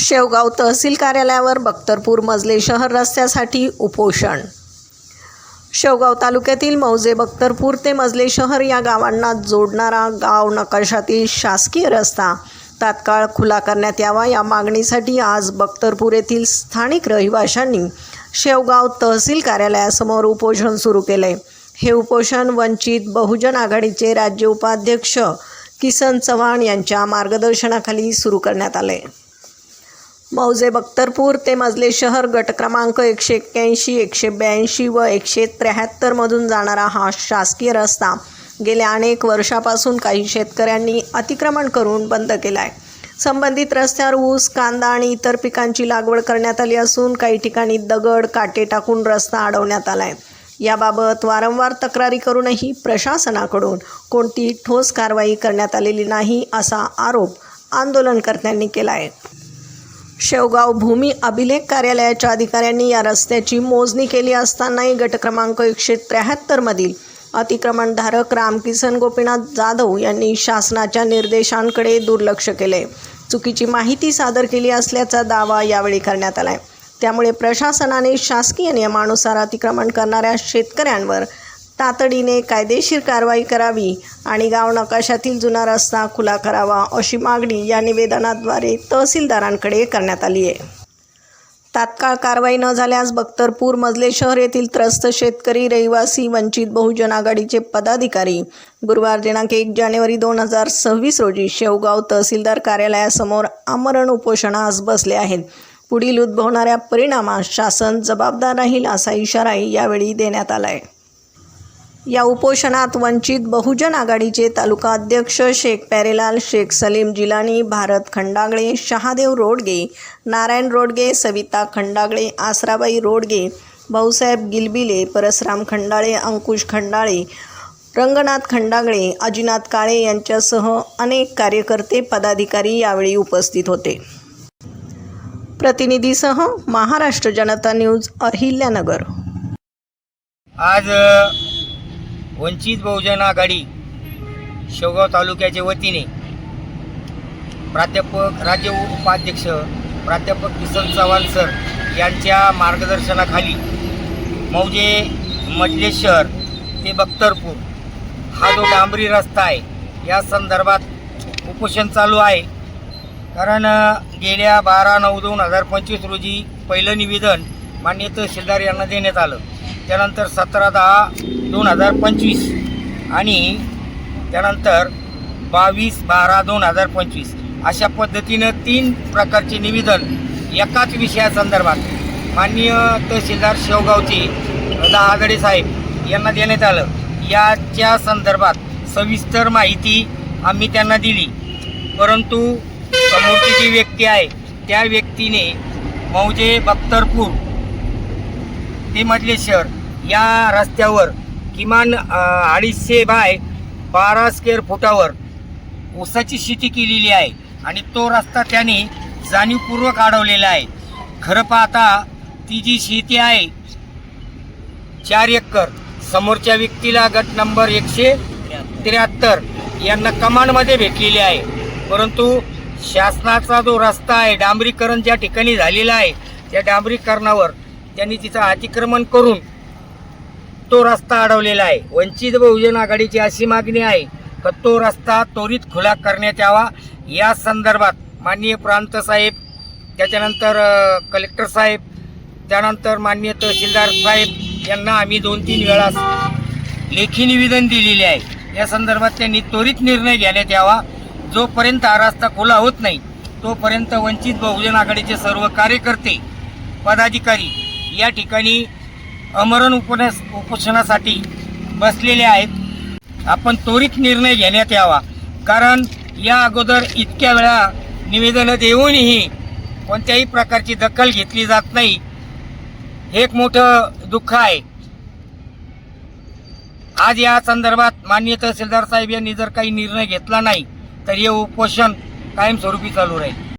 शेवगाव तहसील कार्यालयावर बख्तरपूर मजले शहर रस्त्यासाठी उपोषण। शेवगाव तालुक्यातील मौजे बख्तरपूर ते मजले शहर या गावांना जोडणारा गाव नकाशातील शासकीय रस्ता तात्काळ खुला करण्यात यावा या मागणीसाठी आज बख्तरपूर येथील स्थानिक रहिवाशांनी शेवगाव तहसील कार्यालयासमोर उपोषण सुरू केले। हे उपोषण वंचित बहुजन आघाडीचे राज्य उपाध्यक्ष किसन चव्हाण यांच्या मार्गदर्शनाखाली सुरू करण्यात आले। मौजे बख्तरपूर ते मजले शहर गट क्रमांक 181, 182 व 173 मधून जाणारा हा शासकीय रस्ता गेल्या अनेक वर्षापासून काही शेतकऱ्यांनी अतिक्रमण करून बंद केला आहे। संबंधित रस्त्यावर ऊस, कांदा आणि इतर पिकांची लागवड करण्यात आली असून काही ठिकाणी दगड, काटे टाकून रस्ता अडवण्यात आला आहे। याबाबत वारंवार तक्रारी करूनही प्रशासनाकडून कोणतीही ठोस कारवाई करण्यात आलेली नाही असा आरोप आंदोलनकर्त्यांनी केला आहे। शेवगाव भूमी अभिलेख कार्यालयाच्या अधिकाऱ्यांनी या रस्त्याची मोजणी केली असतानाही गट क्रमांक 173 मधील अतिक्रमणधारक रामकिसन गोपीनाथ जाधव यांनी शासनाच्या निर्देशांकडे दुर्लक्ष केले, चुकीची माहिती सादर केली असल्याचा दावा यावेळी करण्यात आला आहे। त्यामुळे प्रशासनाने शासकीय नियमानुसार अतिक्रमण करणाऱ्या शेतकऱ्यांवर तातडीने कायदेशीर कारवाई करावी आणि गाव नकाशातील जुना रस्ता खुला करावा अशी मागणी या निवेदनाद्वारे तहसीलदारांकडे करण्यात आली आहे। तात्काळ कारवाई न झाल्यास बख्तरपूर मजले शहर येथील त्रस्त शेतकरी, रहिवासी, वंचित बहुजन आघाडीचे पदाधिकारी गुरुवार दिनांक 1 जानेवारी 2026 रोजी शेवगाव तहसीलदार कार्यालयासमोर आमरण उपोषणास बसले आहेत। पुढील उद्भवणाऱ्या परिणामास शासन जबाबदार राहील असा इशाराही यावेळी देण्यात आला आहे। या उपोषणात वंचित बहुजन आघाडीचे तालुका अध्यक्ष शेख प्यारेलाल, शेख सलीम जिलानी, भारत खंडागळे, शहादेव रोडगे, नारायण रोडगे, सविता खंडागळे, आसराबाई रोडगे, भाऊसाहेब गिलबिले, परसराम खंडाळे, अंकुश खंडाळे, रंगनाथ खंडागळे, अजिनाथ काळे यांच्यासह अनेक कार्यकर्ते, पदाधिकारी यावेळी उपस्थित होते। प्रतिनिधीसह महाराष्ट्र जनता न्यूज, अहिल्यानगर। आज वंचित बहुजन आघाडी शेवगाव तालुक्याच्या वतीने प्राध्यापक राज्य उपाध्यक्ष प्राध्यापक किसन चव्हाण सर यांच्या मार्गदर्शनाखाली मौजे मजले शहर ते बख्तरपूर हा जो डांबरी रस्ता आहे या संदर्भात उपोषण चालू आहे। कारण गेल्या 12/9/2025 रोजी पहिलं निवेदन माननीय तहसीलदार यांना देण्यात आलं। त्यानंतर 17/10/2025 आणि त्यानंतर 22/12/2025 अशा पद्धतीनं 3 प्रकारचे निवेदन एकाच विषयासंदर्भात माननीय तहसीलदार शेवगावचे दहागडे साहेब यांना देण्यात आलं। याच्या संदर्भात सविस्तर माहिती आम्ही त्यांना दिली, परंतु समोरची जी व्यक्ती आहे त्या व्यक्तीने मौजे बख्तरपूर ते मजले शहर या रस्त्यावर किमान 250 बाय 12 स्क्वेअर फुटावर ऊसाची शेती केलेली आहे आणि तो रस्ता त्याने जाणीवपूर्वक अडवलेला आहे। खरं पाहता ती जी शेती आहे 4 एकर समोरच्या व्यक्तीला गट नंबर 173 यांना कमांडमध्ये भेटलेली आहे, परंतु शासनाचा जो रस्ता आहे डांबरीकरण ज्या ठिकाणी झालेला आहे त्या डांबरीकरणावर त्यांनी तिचं अतिक्रमण करून तो रस्ता अडवलेला आहे। वंचित बहुजन आघाडीची अशी मागणी आहे की तो रस्ता त्वरित खुला करण्यात यावा। या संदर्भात माननीय प्रांत साहेब, त्याच्यानंतर कलेक्टर साहेब, त्यानंतर माननीय तहसीलदार साहेब यांना आम्ही 2-3 वेळा लेखी निवेदन दिलेले आहे। या संदर्भात त्यांनी त्वरित निर्णय घेण्यात यावा। जोपर्यंत हा रस्ता खुला होत नाही तोपर्यंत वंचित बहुजन आघाडीचे सर्व कार्यकर्ते, पदाधिकारी या ठिकाणी आमरण उपोषणासाठी बसलेले आहेत। आपण त्वरित निर्णय घेण्यात यावा, कारण या अगोदर इतक्या वेळा निवेदनं देऊनही कोणत्याही प्रकारची दखल घेतली जात नाही, हे एक मोठं दुःख आहे। आज या संदर्भात माननीय तहसीलदार साहेब यांनी जर काही निर्णय घेतला नाही तर हे उपोषण कायमस्वरूपी चालू राहील।